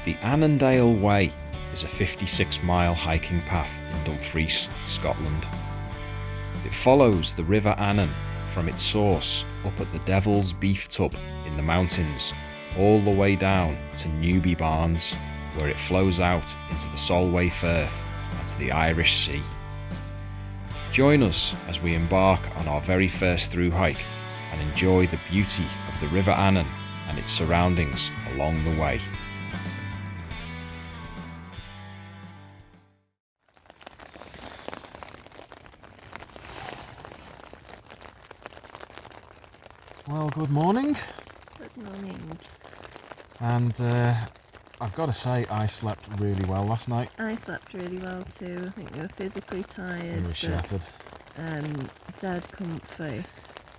The Annandale Way is a 56-mile hiking path in Dumfries, Scotland. It follows the River Annan from its source up at the Devil's Beef Tub in the mountains, all the way down to Newby Barnes, where it flows out into the Solway Firth and to the Irish Sea. Join us as we embark on our very first through hike and enjoy the beauty of the River Annan and its surroundings along the way. Well, good morning. Good morning. And I've got to say, I slept really well last night. I slept really well too. I think we were physically tired. We were shattered. Dead comfy.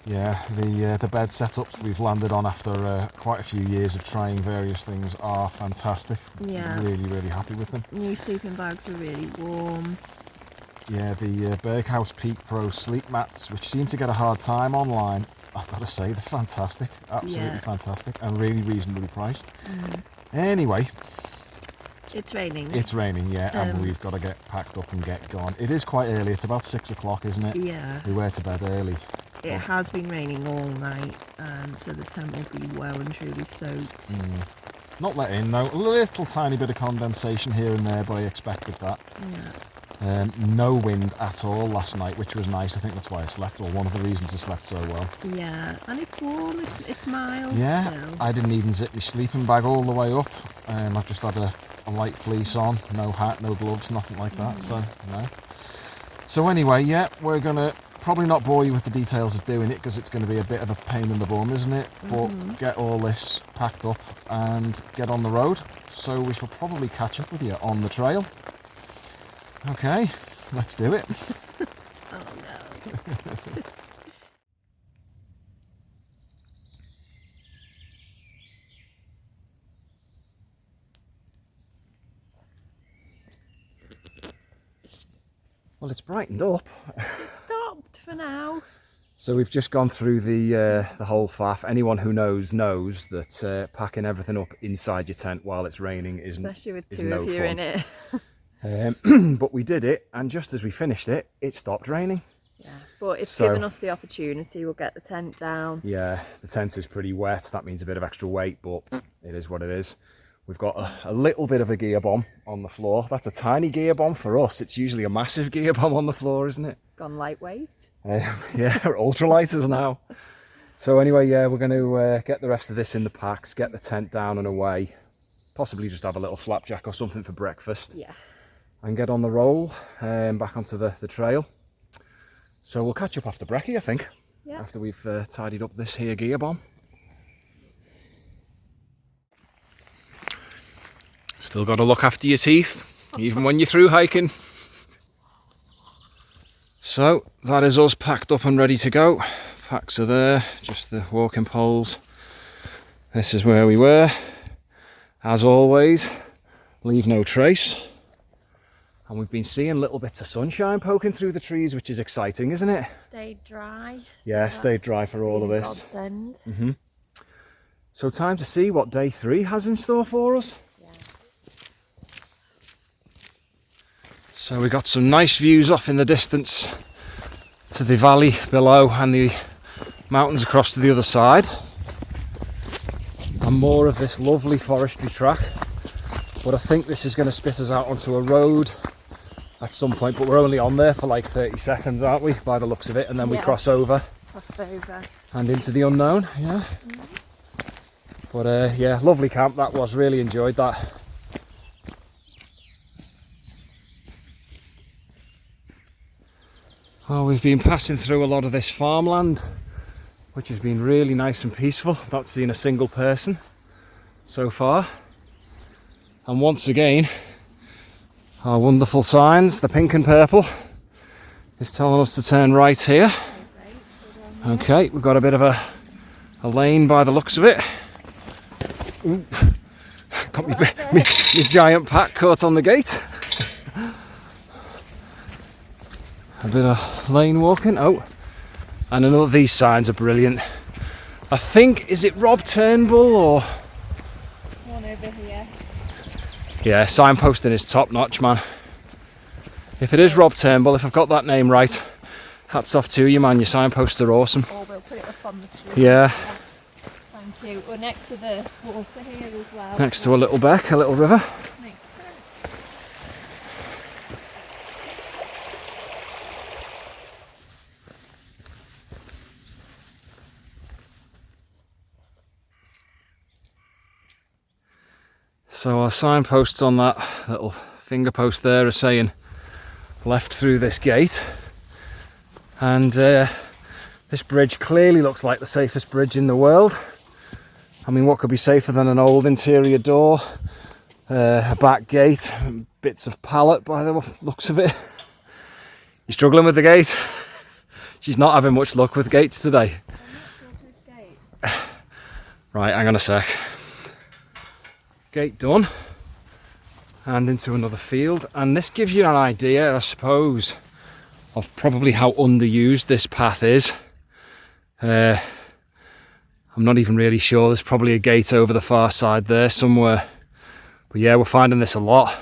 Yeah, the bed setups we've landed on after quite a few years of trying various things are fantastic. Yeah. Really, really happy with them. New sleeping bags were really warm. Yeah, the Berghaus Peak Pro sleep mats, which seem to get a hard time online, I've got to say, they're fantastic. Absolutely fantastic. And really reasonably priced. Anyway. It's raining. It's raining, yeah, and we've got to get packed up and get going. It is quite early. It's about 6 o'clock, isn't it? Yeah. We were to bed early. It has been raining all night, so the tent will be well and truly soaked. Not let in, though. A little tiny bit of condensation here and there, but I expected that. Yeah. No wind at all last night, which was nice. I think that's why I slept, or one of the reasons I slept so well. Yeah, and it's warm, it's mild Yeah, still. I didn't even zip my sleeping bag all the way up. I've just had a light fleece on, no hat, no gloves, nothing like that, so no. So anyway, yeah, we're going to probably not bore you with the details of doing it, because it's going to be a bit of a pain in the bum, isn't it? But get all this packed up and get on the road. So we shall probably catch up with you on the trail. Okay, let's do it. Oh no. Well, it's brightened up. It stopped for now. So we've just gone through the whole faff. Anyone who knows that packing everything up inside your tent while it's raining is Especially with is two no of you fun. in it. But we did it, and just as we finished it, it stopped raining. Yeah, but it's So- given us the opportunity. We'll get the tent down. Yeah, the tent is pretty wet. That means a bit of extra weight, but it is what it is. We've got a little bit of a gear bomb on the floor. That's a tiny gear bomb for us. It's usually a massive gear bomb on the floor, isn't it? Gone lightweight. Yeah, we're ultralighters now. So anyway, yeah, we're going to get the rest of this in the packs, get the tent down and away, possibly just have a little flapjack or something for breakfast. Yeah. And get on the roll, back onto the trail. So we'll catch up after brekkie, I think, Yeah. after we've tidied up this here gear bomb. Still got to look after your teeth, even when you're through hiking. So that is us packed up and ready to go. Packs are there, just the walking poles. This is where we were. As always, leave no trace. And we've been seeing little bits of sunshine poking through the trees, which is exciting, isn't it? Stayed dry. Yeah, so stayed that's dry for all of this. Godsend. So time to see what day 3 has in store for us. Yeah. So we got some nice views off in the distance to the valley below and the mountains across to the other side. And more of this lovely forestry track. But I think this is going to spit us out onto a road at some point, but we're only on there for like 30 seconds, aren't we, by the looks of it, and then we cross over Crossed over. and into the unknown, yeah. But yeah, lovely camp that was, really enjoyed that. Well, we've been passing through a lot of this farmland, which has been really nice and peaceful, not seeing a single person so far. And once again, our wonderful signs, the pink and purple, is telling us to turn right here. Okay, we've got a bit of a lane by the looks of it. Ooh, got my giant pack caught on the gate. A bit of lane walking. Oh, and another, these signs are brilliant. I think, is it Rob Turnbull or? One over here. Yeah, signposting is top notch, man. If it is Rob Turnbull, if I've got that name right, hats off to you, man. Your signposts are awesome. Or we'll put it up on the street. Yeah. Thank you. We're next to the water here as well. Next to a little beck, a little river. Makes sense. So our signposts on that little finger post there are saying left through this gate, and this bridge clearly looks like the safest bridge in the world. I mean, what could be safer than an old interior door, a back gate, bits of pallet by the looks of it. You struggling with the gate? She's not having much luck with gates today. Right, hang on a sec. Gate done, and into another field, and this gives you an idea, I suppose, of probably how underused this path is. I'm not even really sure. There's probably a gate over the far side there somewhere, but yeah, we're finding this a lot.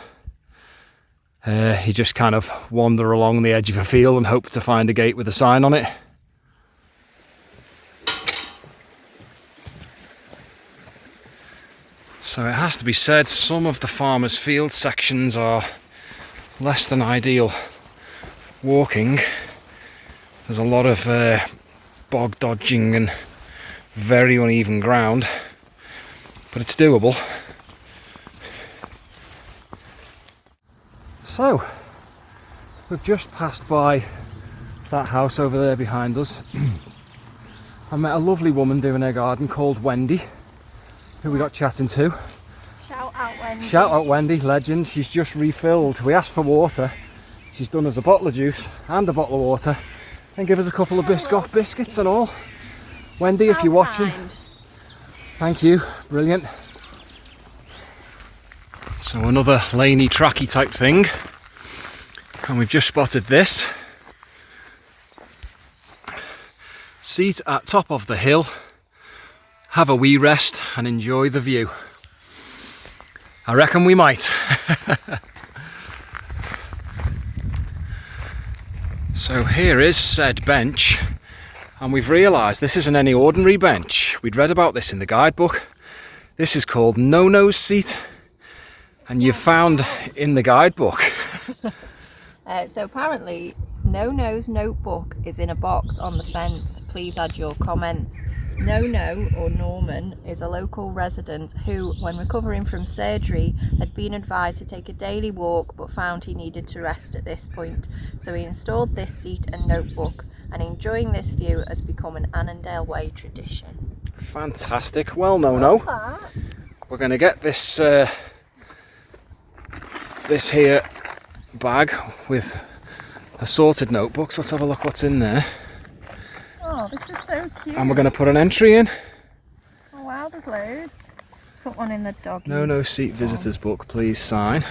You just kind of wander along the edge of a field and hope to find a gate with a sign on it. So it has to be said, some of the farmers' field sections are less than ideal walking. There's a lot of bog dodging and very uneven ground, but it's doable. So, we've just passed by that house over there behind us. I met a lovely woman doing her garden called Wendy, who we got chatting to. Shout out Wendy. Shout out Wendy, legend. She's just refilled. We asked for water. She's done us a bottle of juice and a bottle of water, and give us a couple of Biscoff biscuits and all. Wendy, if you're watching, thank you. Brilliant. So another laney, tracky type thing, and we've just spotted this. Seat at top of the hill. Have a wee rest and enjoy the view. I reckon we might. So here is said bench, and we've realised this isn't any ordinary bench. We'd read about this in the guidebook. This is called No-No's seat, and you've found in the guidebook. So apparently No-No's notebook is in a box on the fence. Please add your comments. No-No, or Norman, is a local resident who, when recovering from surgery, had been advised to take a daily walk but found he needed to rest at this point. So he installed this seat and notebook, and enjoying this view has become an Annandale Way tradition. Fantastic. Well, No-No, we're going to get this this here bag with assorted notebooks. Let's have a look what's in there. Oh, this is so cute. And we're going to put an entry in. Oh wow, there's loads. Let's put one in the doggies. No seat visitors book, please sign.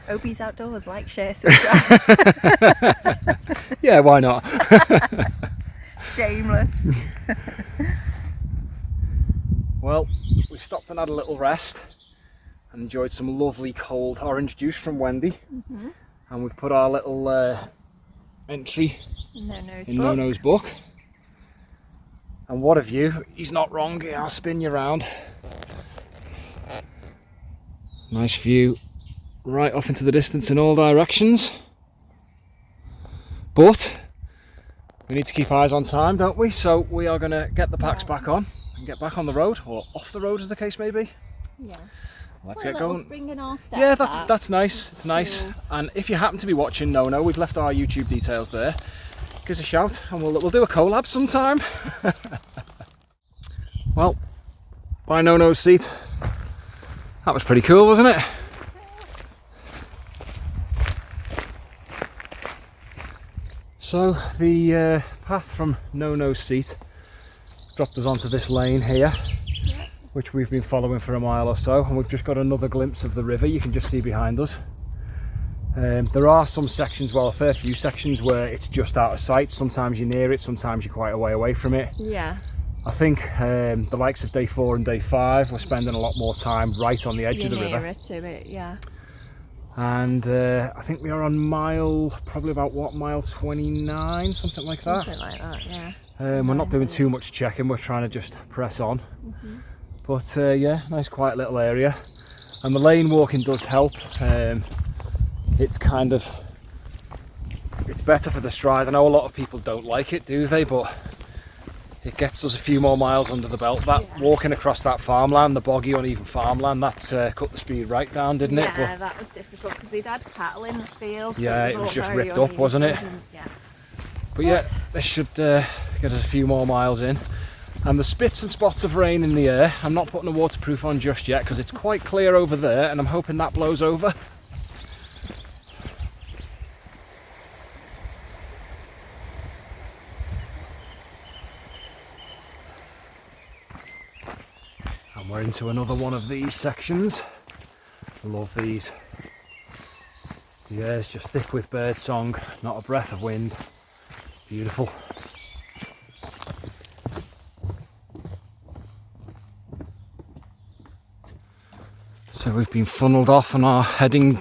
Obie's Outdoors, like, share, subscribe. Yeah, why not? Shameless. Well, we stopped and had a little rest and enjoyed some lovely cold orange juice from Wendy. Mm-hmm. And we've put our little entry in No-No's book. And what a view. He's not wrong. I'll spin you around. Nice view right off into the distance in all directions. But we need to keep eyes on time, don't we? So we are going to get the packs back on and get back on the road, or off the road as the case may be. Yeah. Let's get going. Spring in our step. Yeah, that's nice. It's nice. Cool. And if you happen to be watching No-No, we've left our YouTube details there. Give us a shout, and we'll do a collab sometime. Well, by No-No's seat. That was pretty cool, wasn't it? So the path from No-No's seat dropped us onto this lane here, which we've been following for a mile or so, and we've just got another glimpse of the river. You can just see behind us. There are some sections, well, a fair few sections where it's just out of sight. Sometimes you're near it, sometimes you're quite a way away from it. Yeah. I think the likes of day 4 and day 5 we're spending a lot more time right on the edge of the river. Nearer to it, yeah. And I think we are on probably about mile 29, something like that. Something like that, yeah. We're not doing too much checking, we're trying to just press on. But yeah, nice quiet little area. And the lane walking does help. It's better for the stride. I know a lot of people don't like it, do they? But it gets us a few more miles under the belt. Walking across that farmland, the boggy, uneven farmland, that's cut the speed right down, didn't it? Yeah, that was difficult because they'd had cattle in the field. Yeah, so it was just very ripped up, wasn't it? Yeah. But yeah, this should get us a few more miles in. And the spits and spots of rain in the air, I'm not putting a waterproof on just yet because it's quite clear over there and I'm hoping that blows over. And we're into another one of these sections. I love these. The air's just thick with bird song, not a breath of wind. Beautiful. So we've been funnelled off and are heading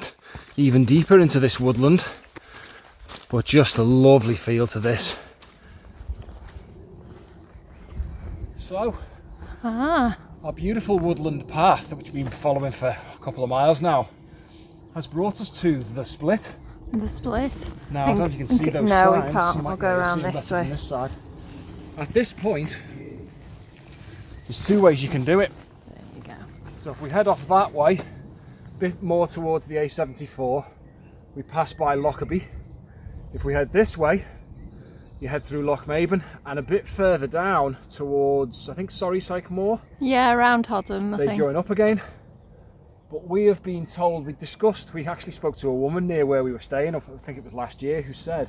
even deeper into this woodland, but just a lovely feel to this. So, our beautiful woodland path, which we've been following for a couple of miles now, has brought us to the split. The split? Now, I don't know if you can see those no, signs. we can't. You might We'll be go able to around see them this better way. from this side. At this point, there's 2 ways you can do it. There you go. So if we head off that way, a bit more towards the A74, we pass by Lockerbie. If we head this way, you head through Lochmaben and a bit further down towards, I think, Sycamore. Yeah, around Hoddom, I They think. join up again. But we have been told, we actually spoke to a woman near where we were staying, I think it was last year, who said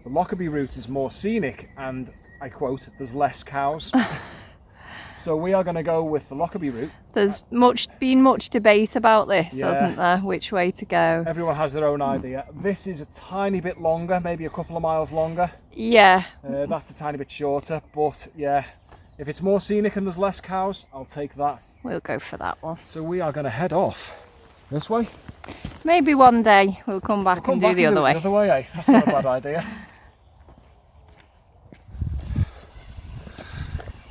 the Lockerbie route is more scenic and, I quote, there's less cows. So we are going to go with the Lockerbie route. There's been much debate about this, Yeah. hasn't there? Which way to go? Everyone has their own idea. This is a tiny bit longer, maybe a couple of miles longer. Yeah. That's a tiny bit shorter, but yeah, if it's more scenic and there's less cows, I'll take that. We'll go for that one. So we are going to head off this way. Maybe one day we'll come back and do the other way. The other way, eh? That's not a bad idea.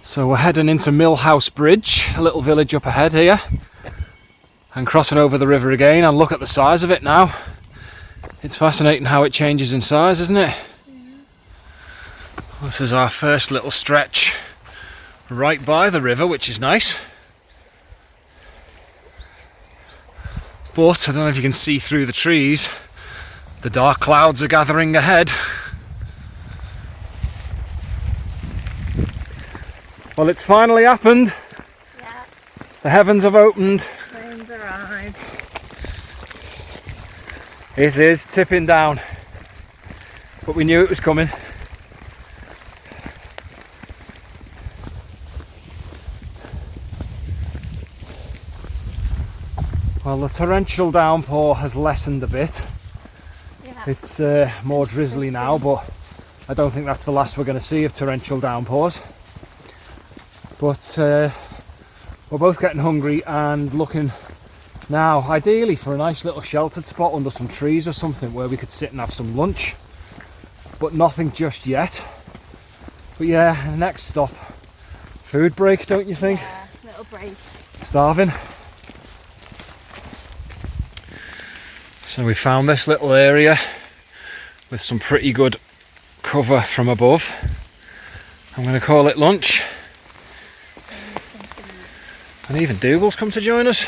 So we're heading into Millhouse Bridge, a little village up ahead here, and crossing over the river again. And look at the size of it now. It's fascinating how it changes in size, isn't it? This is our first little stretch right by the river, which is nice. But I don't know if you can see through the trees, the dark clouds are gathering ahead. Well, it's finally happened. Yeah. The heavens have opened. Rain's arrived. It is tipping down, but we knew it was coming. Well, the torrential downpour has lessened a bit. Yeah. It's more drizzly now, but I don't think that's the last we're going to see of torrential downpours. But we're both getting hungry and looking now, ideally, for a nice little sheltered spot under some trees or something where we could sit and have some lunch. But nothing just yet. But yeah, next stop, food break, don't you think? Yeah, little break. Starving. So we found this little area with some pretty good cover from above. I'm going to call it lunch. And even Dougal's come to join us.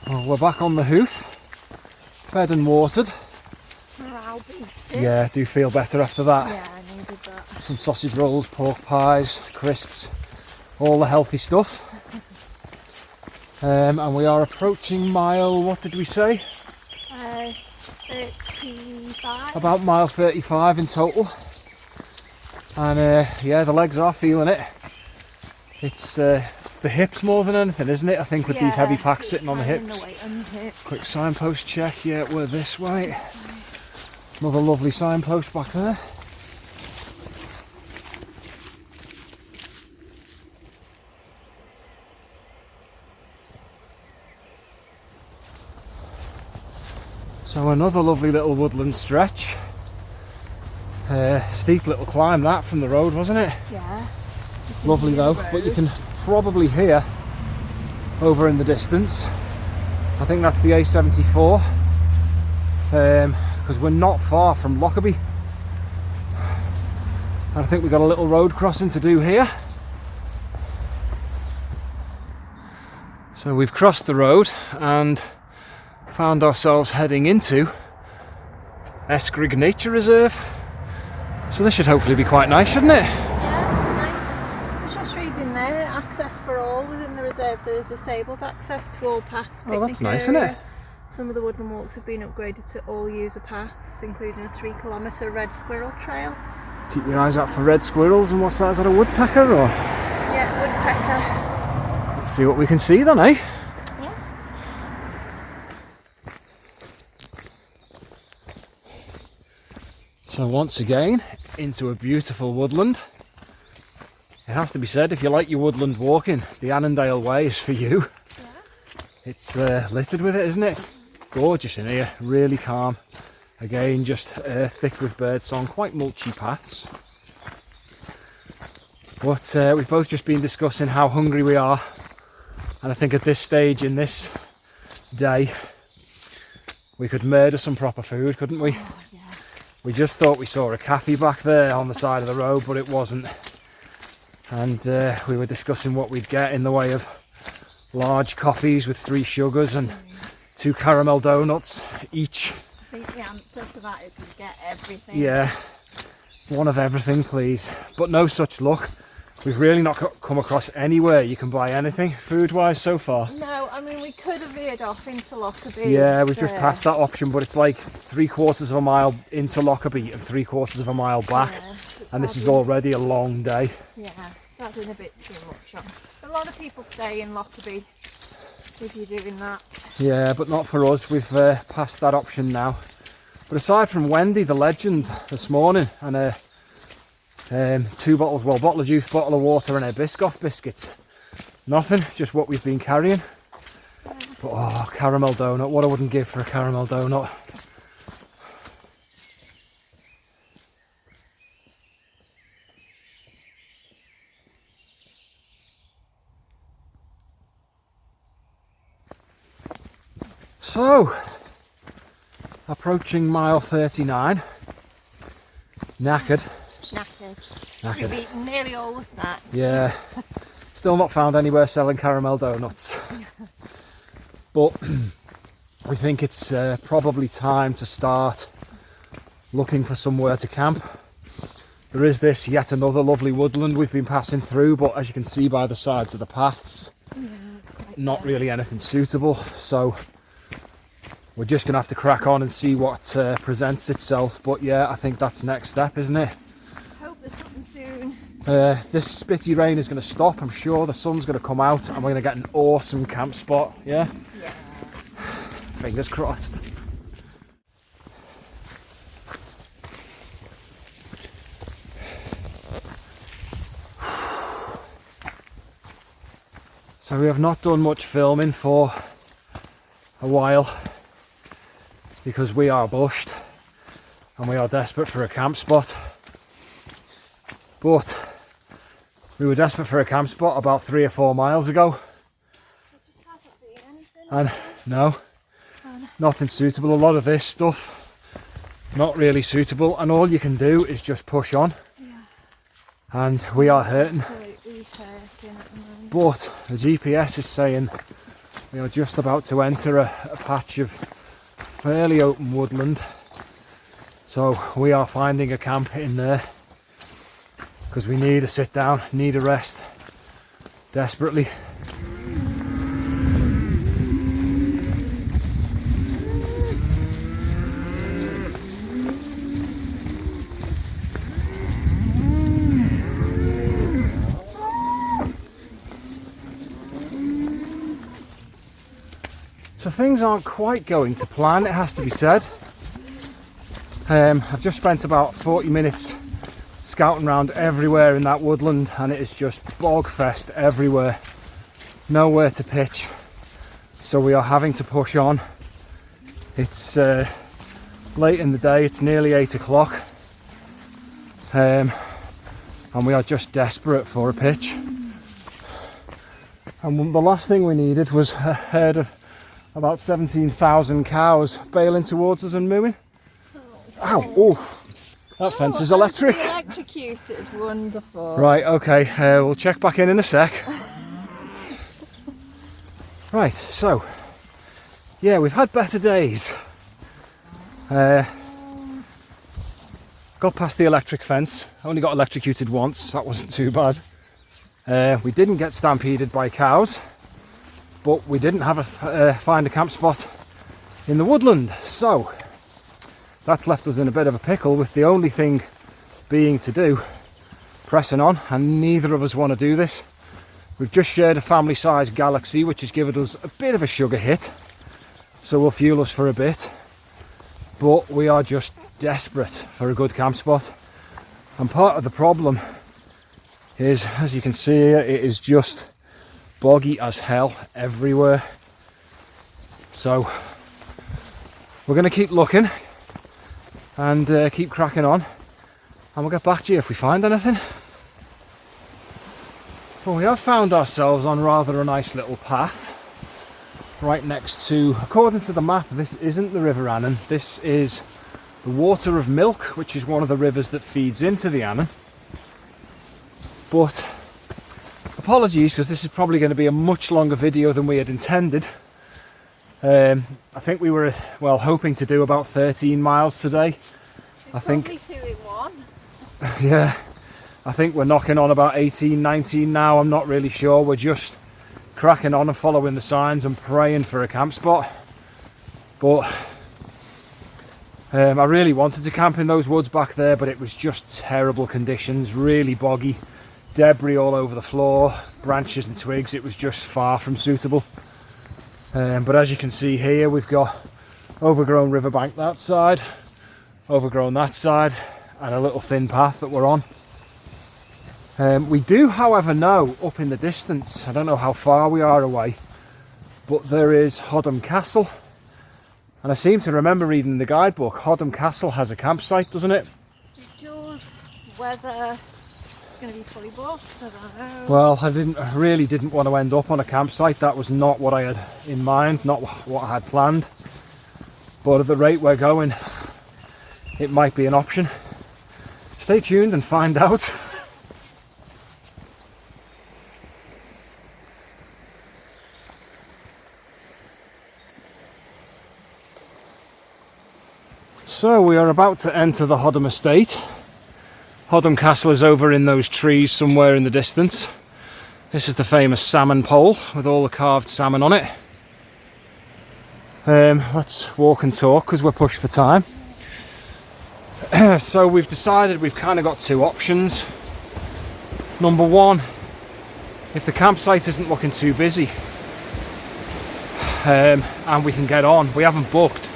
Well, we're back on the hoof, fed and watered. Morale boosted. Yeah, do feel better after that. Yeah, I needed that. Some sausage rolls, pork pies, crisps, all the healthy stuff. And we are approaching mile, what did we say? 35. About mile 35 in total. And yeah, the legs are feeling it. It's it's the hips more than anything, isn't it? I think with these heavy packs sitting on the hips. Quick signpost check, yeah, we're this way. Another lovely signpost back there. So another lovely little woodland stretch. Steep little climb that from the road, wasn't it? Yeah. Lovely though, but you can probably hear over in the distance, I think that's the A74, because we're not far from Lockerbie. And I think we've got a little road crossing to do here. So we've crossed the road and found ourselves heading into Escrig Nature Reserve. So this should hopefully be quite nice, shouldn't it? Yeah, it's nice. I was just reading there, access for all within the reserve. There is disabled access to all paths. Well, that's nice, isn't it? Some of the woodland walks have been upgraded to all user paths, including a 3-kilometre red squirrel trail. Keep your eyes out for red squirrels, and what's that? Is that a woodpecker or? Yeah, woodpecker. Let's see what we can see then, eh? Yeah. So once again, into a beautiful woodland. It has to be said, if you like your woodland walking, the Annandale Way is for you. Yeah. It's littered with it, isn't it? It's gorgeous in here, really calm. Again, just thick with birdsong, quite mulchy paths. But we've both just been discussing how hungry we are. And I think at this stage in this day, we could murder some proper food, couldn't we? Oh, yeah. We just thought we saw a cafe back there on the side of the road, but it wasn't. And we were discussing what we'd get in the way of large coffees with 3 sugars and 2 caramel donuts each. I think the answer to that is we get everything. Yeah, one of everything, please. But no such luck. We've really not come across anywhere you can buy anything food-wise so far. No, I mean we could have veered off into Lockerbie. Yeah, we've just passed that option, but it's like 3/4 of a mile into Lockerbie and 3/4 of a mile back. Yeah, And this is already a long day. Yeah, it's adding a bit too much on. A lot of people stay in Lockerbie if you're doing that. Yeah, but not for us. We've passed that option now. But aside from Wendy, the legend, this morning, and 2 bottles, well, bottle of juice, bottle of water, and a Biscoff biscuits. Nothing, just what we've been carrying. But oh, caramel donut, what I wouldn't give for a caramel donut. So, approaching mile 39. Knackered. You've eaten nearly all the snacks. Yeah. Still not found anywhere selling caramel donuts. But we think it's probably time to start looking for somewhere to camp. There is this yet another lovely woodland we've been passing through, but as you can see by the sides of the paths, it's quite not really anything suitable. So we're just going to have to crack on and see what presents itself. But yeah, I think that's next step, isn't it? Hope there's something soon. This spitty rain is going to stop, I'm sure. The sun's going to come out and we're going to get an awesome camp spot. Yeah? Yeah. Fingers crossed. So we have not done much filming for a while because we are bushed and we are desperate for a camp spot. But we were desperate for a camp spot about 3 or 4 miles ago. It just hasn't been anything. And no, nothing suitable. A lot of this stuff not really suitable, and all you can do is just push on. Yeah. And we are hurting. Absolutely hurting at the moment. But the GPS is saying we are just about to enter a patch of fairly open woodland. So we are finding a camp in there because we need a sit down, need a rest desperately. So things aren't quite going to plan, it has to be said. I've just spent about 40 minutes scouting around everywhere in that woodland, and it is just bog fest everywhere. Nowhere to pitch. So we are having to push on. It's late in the day, it's nearly 8 o'clock. And we are just desperate for a pitch. And the last thing we needed was a herd of about 17,000 cows bailing towards us and mooing. Ow, oof. That fence is electric. Electrocuted, wonderful. Right, okay, we'll check back in a sec. Right, so, yeah, we've had better days. Got past the electric fence, only got electrocuted once, that wasn't too bad. We didn't get stampeded by cows, but we didn't have find a camp spot in the woodland, so that's left us in a bit of a pickle, with the only thing being to do, pressing on, and neither of us want to do this. We've just shared a family-sized Galaxy, which has given us a bit of a sugar hit, so will fuel us for a bit, but we are just desperate for a good camp spot. And part of the problem is, as you can see here, it is just boggy as hell everywhere. So we're going to keep looking and keep cracking on, and we'll get back to you if we find anything. Well, we have found ourselves on rather a nice little path right next to, according to the map, this isn't the River Annan, this is the Water of Milk, which is one of the rivers that feeds into the Annan. But apologies, because this is probably going to be a much longer video than we had intended. I think we were, well, hoping to do about 13 miles today. I think probably 2 in 1. Yeah, I think we're knocking on about 18, 19 now, I'm not really sure. We're just cracking on and following the signs and praying for a camp spot. But I really wanted to camp in those woods back there, but it was just terrible conditions, really boggy, debris all over the floor, branches and twigs. It was just far from suitable. But as you can see here, we've got overgrown riverbank that side, overgrown that side, and a little thin path that we're on. We do, however, know up in the distance, I don't know how far we are away, but there is Hoddham Castle. And I seem to remember reading in the guidebook, Hoddham Castle has a campsite, doesn't it? It does. Whether it's going to be fully booked, I don't know. Well, I really didn't want to end up on a campsite. That was not what I had in mind, not what I had planned. But at the rate we're going, it might be an option. Stay tuned and find out. So we are about to enter the Hoddham estate. Hoddham Castle is over in those trees somewhere in the distance. This is the famous salmon pole with all the carved salmon on it. Let's walk and talk because we're pushed for time. So we've decided we've kind of got two options. Number one, if the campsite isn't looking too busy and we can get on, we haven't booked,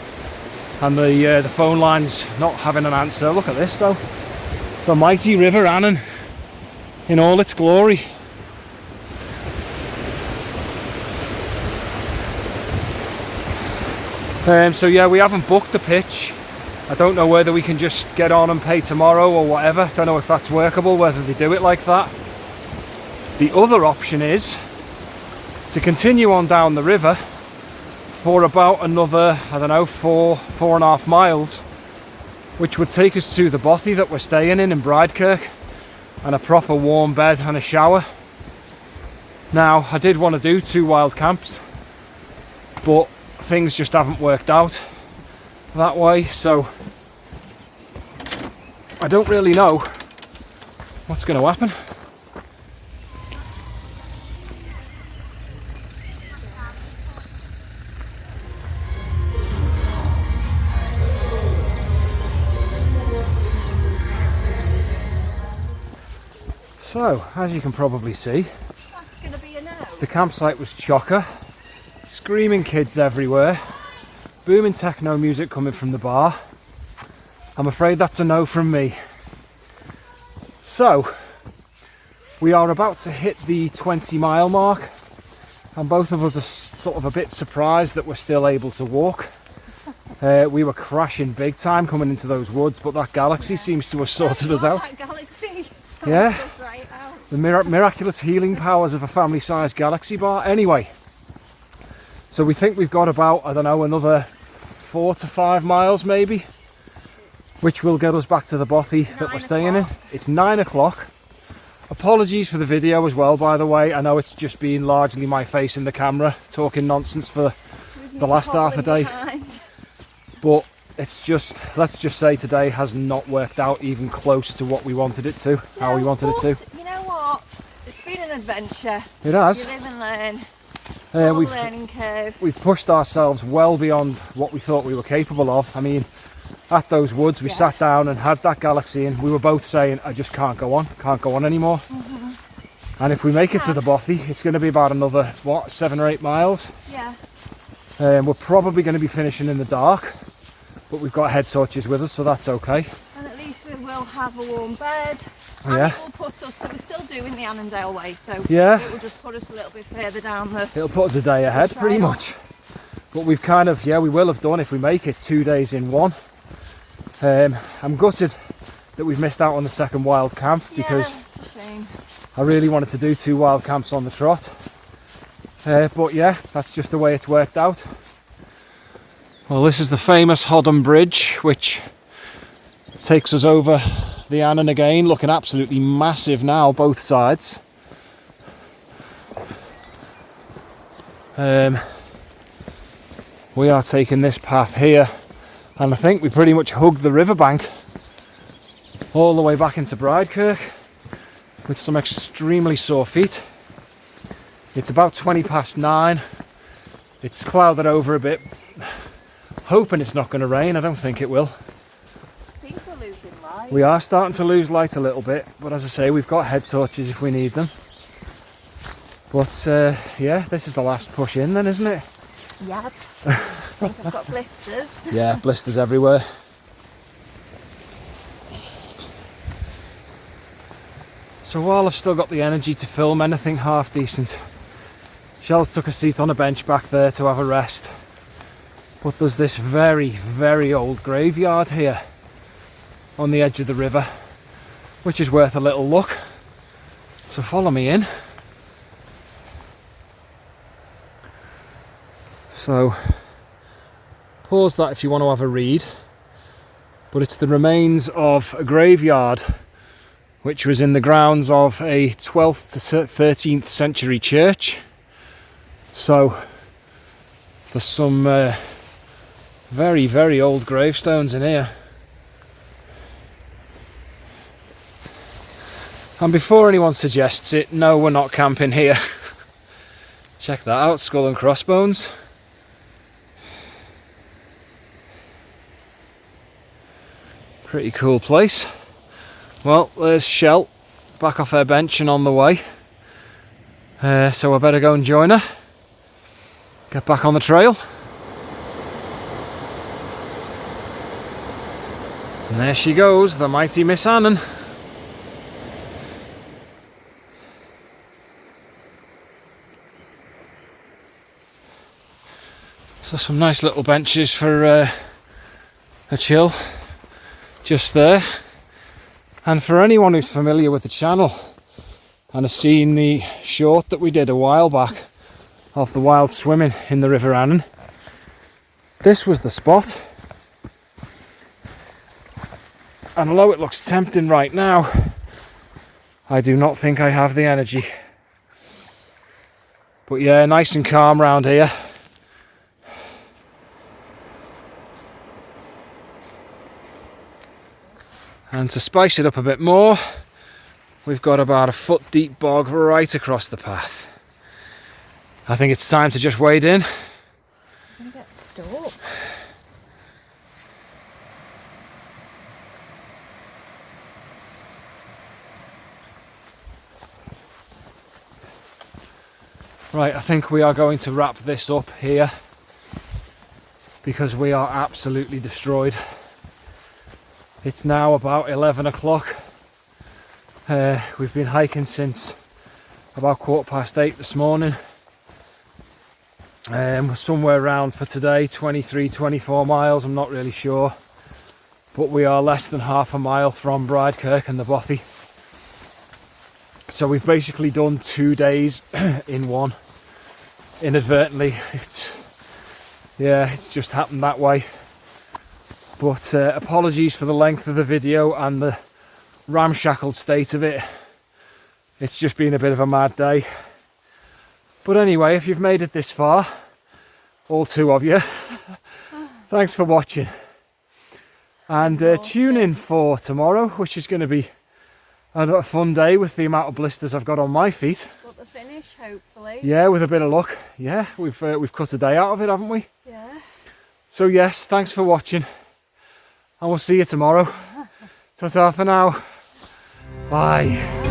and the phone line's not having an answer. Look at this though, the mighty River Annan in all its glory. So yeah, we haven't booked the pitch. I don't know whether we can just get on and pay tomorrow or whatever. Don't know if that's workable, whether they do it like that. The other option is to continue on down the river for about another, I don't know, 4.5 miles, which would take us to the bothy that we're staying in Brydekirk, and a proper warm bed and a shower. Now, I did want to do 2 wild camps, but things just haven't worked out that way, so I don't really know what's going to happen. So, as you can probably see, That's going to be a no. the campsite was chocker. Screaming kids everywhere. Booming techno music coming from the bar. I'm afraid that's a no from me. So, we are about to hit the 20-mile mark, and both of us are sort of a bit surprised that we're still able to walk. We were crashing big time coming into those woods, but that galaxy seems to have sorted us out. That galaxy. Yeah, Right out. the miraculous healing powers of a family-sized galaxy bar. Anyway, so we think we've got about, I don't know, another 4 to 5 miles maybe, which will get us back to the bothy that we're staying in. It's 9 o'clock. Apologies for the video as well, by the way. I know it's just been largely my face in the camera talking nonsense for the last half a day. But it's just, let's just say today has not worked out even close to what we wanted it to, how we wanted it to. You know what? It's been an adventure. It has. You live and learn. It's all a learning curve. We've pushed ourselves well beyond what we thought we were capable of. I mean, at those woods, we sat down and had that galaxy, and we were both saying, I just can't go on anymore. And if we make it to the bothy, it's going to be about another, 7 or 8 miles. Yeah. We're probably going to be finishing in the dark, but we've got head torches with us, so that's okay. And at least we will have a warm bed. And Yeah. it will put us, so we're still doing the Annandale way, so Yeah. it will just put us a little bit further down the... It'll put us a day ahead, pretty much. But we've kind of, we will have done, if we make it, 2 days in one. I'm gutted that we've missed out on the second wild camp, because it's a shame. I really wanted to do 2 wild camps on the trot. But yeah, that's just the way it's worked out. Well, this is the famous Hodham Bridge, which takes us over the Annan again, looking absolutely massive now, both sides. We are taking this path here, and I think we pretty much hugged the riverbank all the way back into Brydekirk with some extremely sore feet. It's about 9:20. It's clouded over a bit. Hoping it's not going to rain. I don't think it will. I think we're losing light. We are starting to lose light a little bit, but as I say, we've got head torches if we need them. But yeah, this is the last push in then, isn't it? Yep. I think I've got blisters. Yeah, blisters everywhere. So while I've still got the energy to film anything half decent, Shell's took a seat on a bench back there to have a rest. But there's this very, very old graveyard here on the edge of the river, which is worth a little look. So follow me in. So pause that if you want to have a read. But it's the remains of a graveyard which was in the grounds of a 12th to 13th century church. So there's some very, very old gravestones in here. And before anyone suggests it, no, we're not camping here. Check that out, skull and crossbones. Pretty cool place. Well, there's Shell, back off her bench and on the way. So I better go and join her. Get back on the trail. And there she goes, the mighty Miss Annan. So some nice little benches for a chill just there. And for anyone who's familiar with the channel and has seen the short that we did a while back of the wild swimming in the River Annan, this was the spot. And although it looks tempting right now, I do not think I have the energy. But yeah, nice and calm round here. And to spice it up a bit more, we've got about a foot deep bog right across the path. I think it's time to just wade in. I'm going to get stuck. Right, I think we are going to wrap this up here because we are absolutely destroyed. It's now about 11 o'clock. We've been hiking since about 8:15 this morning. We're somewhere around for today 23-24 miles, I'm not really sure, but we are less than half a mile from Brydekirk and the Bothy. So we've basically done 2 days in one, inadvertently. It's just happened that way. But apologies for the length of the video and the ramshackled state of it. It's just been a bit of a mad day. But anyway, if you've made it this far, all 2 of you, thanks for watching. And tune in for tomorrow, which is going to be a fun day with the amount of blisters I've got on my feet. But the finish, hopefully. Yeah, with a bit of luck. Yeah, we've cut a day out of it, haven't we? Yeah. So yes, thanks for watching, and we'll see you tomorrow. Ta-ta for now. Bye.